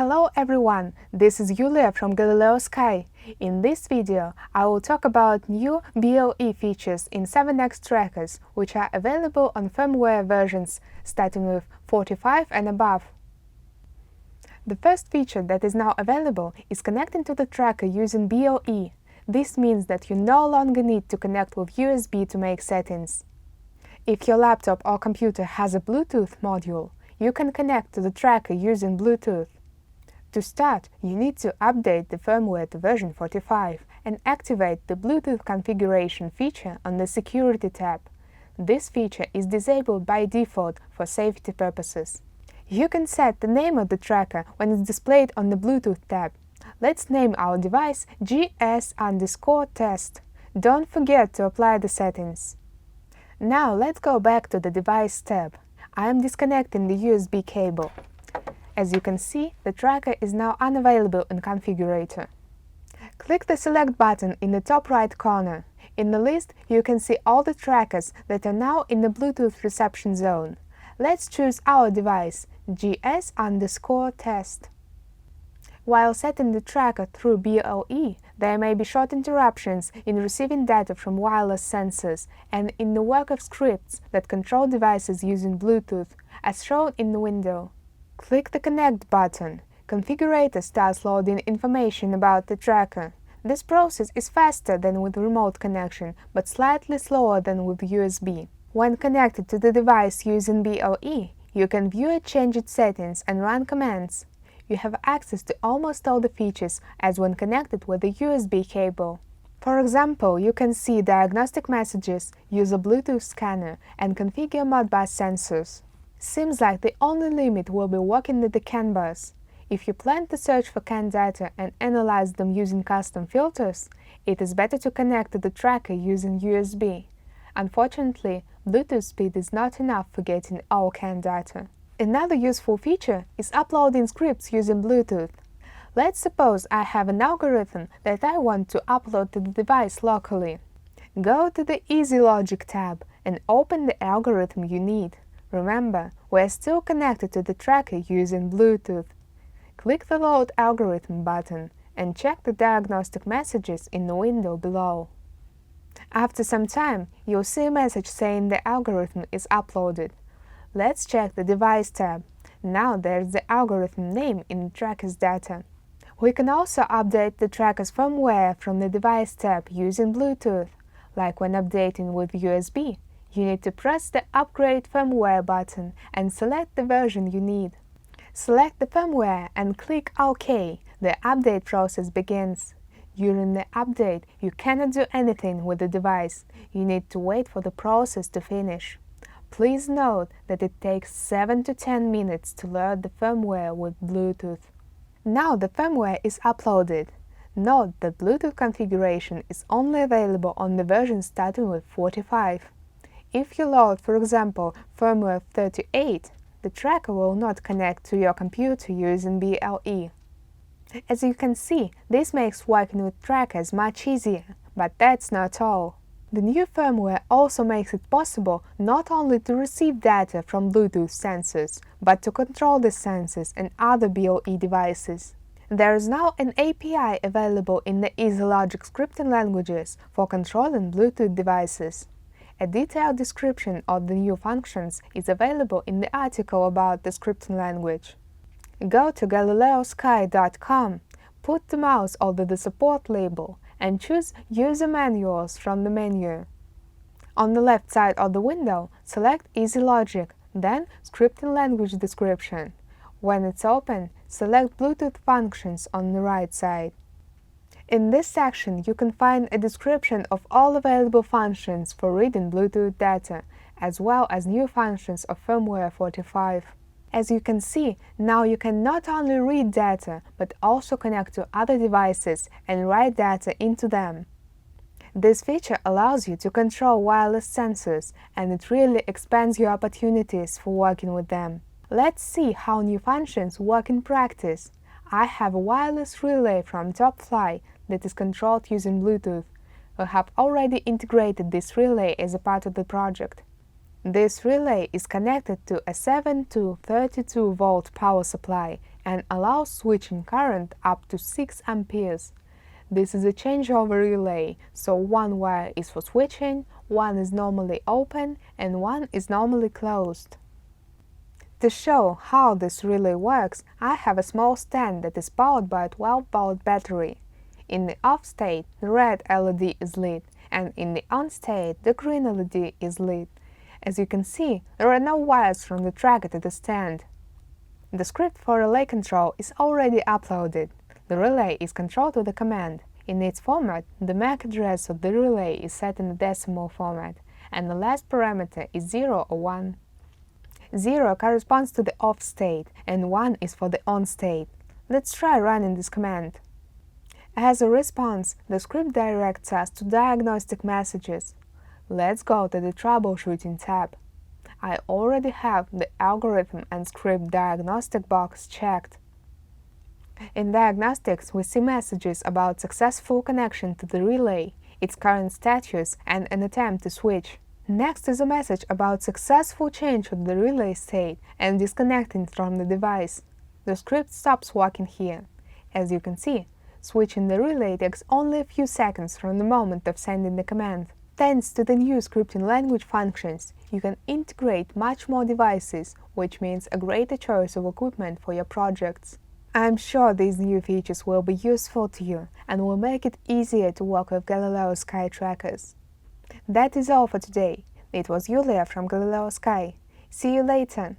Hello everyone, this is Yulia from Galileosky. In this video, I will talk about new BLE features in 7X trackers, which are available on firmware versions starting with 45 and above. The first feature that is now available is connecting to the tracker using BLE. This means that you no longer need to connect with USB to make settings. If your laptop or computer has a Bluetooth module, you can connect to the tracker using Bluetooth. To start, you need to update the firmware to version 45 and activate the Bluetooth configuration feature on the Security tab. This feature is disabled by default for safety purposes. You can set the name of the tracker when it's displayed on the Bluetooth tab. Let's name our device GS_test. Don't forget to apply the settings. Now let's go back to the Device tab. I am disconnecting the USB cable. As you can see, the tracker is now unavailable in Configurator. Click the Select button in the top right corner. In the list, you can see all the trackers that are now in the Bluetooth reception zone. Let's choose our device, GS_test. While setting the tracker through BLE, there may be short interruptions in receiving data from wireless sensors and in the work of scripts that control devices using Bluetooth, as shown in the window. Click the Connect button. Configurator starts loading information about the tracker. This process is faster than with remote connection, but slightly slower than with USB. When connected to the device using BLE, you can view and change its settings and run commands. You have access to almost all the features as when connected with a USB cable. For example, you can see diagnostic messages, use a Bluetooth scanner, and configure Modbus sensors. Seems like the only limit will be working with the CAN bus. If you plan to search for CAN data and analyze them using custom filters, it is better to connect to the tracker using USB. Unfortunately, Bluetooth speed is not enough for getting all CAN data. Another useful feature is uploading scripts using Bluetooth. Let's suppose I have an algorithm that I want to upload to the device locally. Go to the Easy Logic tab and open the algorithm you need. Remember, we're still connected to the tracker using Bluetooth. Click the Load Algorithm button and check the diagnostic messages in the window below. After some time, you'll see a message saying the algorithm is uploaded. Let's check the Device tab. Now there's the algorithm name in the tracker's data. We can also update the tracker's firmware from the Device tab using Bluetooth. Like when updating with USB, you need to press the Upgrade Firmware button and select the version you need. Select the firmware and click OK. The update process begins. During the update, you cannot do anything with the device. You need to wait for the process to finish. Please note that it takes 7 to 10 minutes to load the firmware with Bluetooth. Now the firmware is uploaded. Note that Bluetooth configuration is only available on the version starting with 45. If you load, for example, firmware 38, the tracker will not connect to your computer using BLE. As you can see, this makes working with trackers much easier, but that's not all. The new firmware also makes it possible not only to receive data from Bluetooth sensors, but to control the sensors and other BLE devices. There is now an API available in the Easy Logic scripting languages for controlling Bluetooth devices. A detailed description of the new functions is available in the article about the scripting language. Go to Galileosky.com, put the mouse over the support label, and choose User Manuals from the menu. On the left side of the window, select Easy Logic, then Scripting Language Description. When it's open, select Bluetooth Functions on the right side. In this section, you can find a description of all available functions for reading Bluetooth data, as well as new functions of firmware 45. As you can see, now you can not only read data, but also connect to other devices and write data into them. This feature allows you to control wireless sensors, and it really expands your opportunities for working with them. Let's see how new functions work in practice. I have a wireless relay from TopFly that is controlled using Bluetooth. We have already integrated this relay as a part of the project. This relay is connected to a 7 to 32 volt power supply and allows switching current up to 6 amperes. This is a changeover relay, so one wire is for switching, one is normally open, and one is normally closed. To show how this relay works, I have a small stand that is powered by a 12-volt battery. In the off state, the red LED is lit, and in the on state, the green LED is lit. As you can see, there are no wires from the tracker to the stand. The script for relay control is already uploaded. The relay is controlled with a command. In its format, the MAC address of the relay is set in the decimal format, and the last parameter is 0 or 1. 0 corresponds to the off state, and 1 is for the on state. Let's try running this command. As a response, the script directs us to diagnostic messages. Let's go to the Troubleshooting tab. I already have the Algorithm and Script Diagnostic box checked. In Diagnostics, we see messages about successful connection to the relay, its current status, and an attempt to switch. Next is a message about successful change of the relay state and disconnecting from the device. The script stops working here. As you can see, switching the relay takes only a few seconds from the moment of sending the command. Thanks to the new scripting language functions, you can integrate much more devices, which means a greater choice of equipment for your projects. I'm sure these new features will be useful to you and will make it easier to work with Galileosky trackers. That is all for today. It was Yulia from Galileosky. See you later!